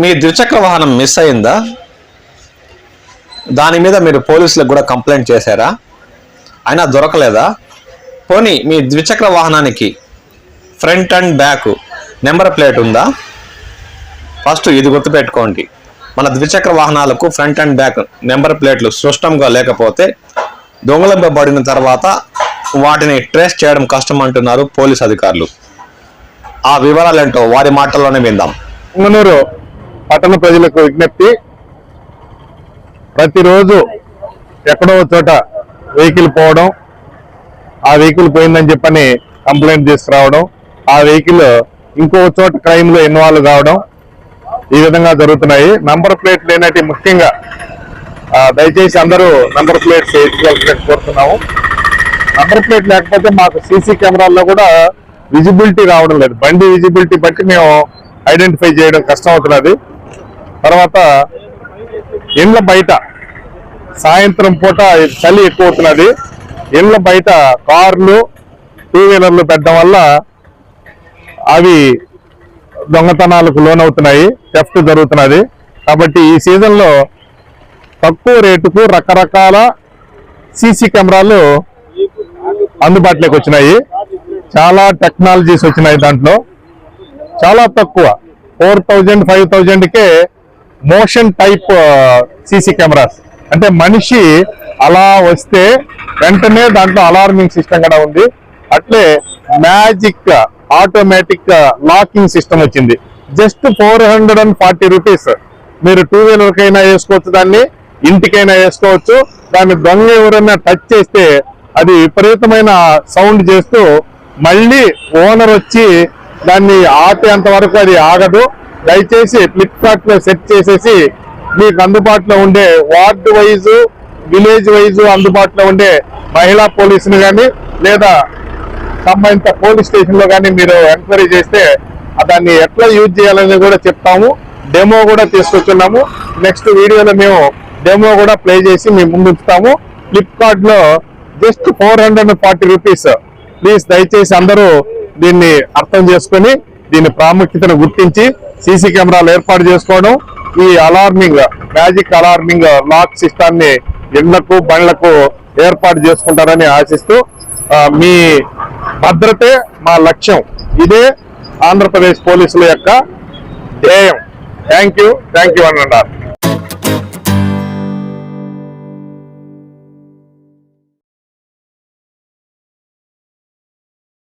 మీ ద్విచక్ర వాహనం మిస్ అయిందా? దాని మీద మీరు పోలీసులకు కూడా కంప్లైంట్ చేశారా? అయినా దొరకలేదా? పోనీ మీ ద్విచక్ర వాహనానికి front and back number plate ఉందా? ఫస్ట్ ఇది గుర్తుపెట్టుకోండి, మన ద్విచక్ర వాహనాలకు ఫ్రంట్ అండ్ బ్యాక్ నెంబర్ ప్లేట్లు స్పష్టంగా లేకపోతే దొంగలింపబడిన తర్వాత వాటిని ట్రేస్ చేయడం కష్టం అంటున్నారు పోలీస్ అధికారులు. ఆ వివరాలు ఏంటో వారి మాటల్లోనే విందాం. పుంగనూరు పట్టణ ప్రజలకు విజ్ఞప్తి, ప్రతిరోజు ఎక్కడో చోట వెహికల్ పోవడం, ఆ వెహికల్ పోయిందని చెప్పని కంప్లైంట్ తీసుకురావడం, ఆ వెహికల్ ఇంకో చోట క్రైమ్ లో ఇన్వాల్వ్ కావడం, ఈ విధంగా జరుగుతున్నాయి. నంబర్ ప్లేట్ లేనట్టు ముఖ్యంగా దయచేసి అందరూ నంబర్ ప్లేట్స్ వేసుకోవాలని కోరుతున్నాము. నంబర్ ప్లేట్ లేకపోతే మాకు సీసీ కెమెరాల్లో కూడా విజిబిలిటీ రావడం లేదు. బండి విజిబిలిటీ బట్టి మేము ఐడెంటిఫై చేయడం కష్టం అవుతున్నది. తర్వాత ఇండ్ల బయట సాయంత్రం పూట చలి ఎక్కువ అవుతున్నది. ఇండ్ల బయట కార్లు, టూ వీలర్లు పెట్టడం వల్ల అవి దొంగతనాలకు లోనవుతున్నాయి, థెఫ్ట్ జరుగుతున్నది. కాబట్టి ఈ సీజన్లో తక్కువ రేటుకు రకరకాల సీసీ కెమెరాలు అందుబాటులోకి వచ్చినాయి. చాలా టెక్నాలజీస్ వచ్చినాయి. దాంట్లో చాలా తక్కువ 4000, 5000కే మోషన్ టైప్ సీసీ కెమెరాస్, అంటే మనిషి అలా వస్తే వెంటనే దాంట్లో అలార్మింగ్ సిస్టమ్ కూడా ఉంది. అట్లే మ్యాజిక్ ఆటోమేటిక్ లాకింగ్ సిస్టమ్ వచ్చింది. Just 440 rupees. మీరు టూ వీలర్కైనా వేసుకోవచ్చు, దాన్ని ఇంటికైనా వేసుకోవచ్చు. దాన్ని దొంగ ఎవరైనా టచ్ చేస్తే అది విపరీతమైన సౌండ్ చేస్తూ మళ్ళీ ఓనర్ వచ్చి దాన్ని ఆపేంత వరకు అది ఆగదు. దయచేసి ఫ్లిప్కార్ట్ లో సెట్ చేసేసి మీకు అందుబాటులో ఉండే వార్డు వైజ్, విలేజ్ వైజ్ అందుబాటులో ఉండే మహిళా పోలీసులు కానీ లేదా సంబంధిత పోలీస్ స్టేషన్ లో కానీ మీరు ఎంక్వైరీ చేస్తే దాన్ని ఎట్లా యూజ్ చేయాలని కూడా చెప్తాము. డెమో కూడా తీసుకొచ్చున్నాము. నెక్స్ట్ వీడియోలో మేము డెమో కూడా ప్లే చేసి మేము ముందు ఉంచుతాము. ఫ్లిప్కార్ట్ లో జస్ట్ 440 రూపీస్. ప్లీజ్ దయచేసి అందరూ దీన్ని అర్థం చేసుకొని దీని ప్రాముఖ్యతను గుర్తించి సీసీ కెమెరాలు ఏర్పాటు చేసుకోవడం, ఈ అలార్మింగ్ మ్యాజిక్ అలార్మింగ్ లాక్ సిస్టాన్ని ఇళ్లకు బండ్లకు ఏర్పాటు చేసుకుంటారని ఆశిస్తూ, మీ భద్రతే మా లక్ష్యం. ఇదే ఆంధ్రప్రదేశ్ పోలీసుల యొక్క ధ్యేయం. థ్యాంక్ యూ అన్నారు.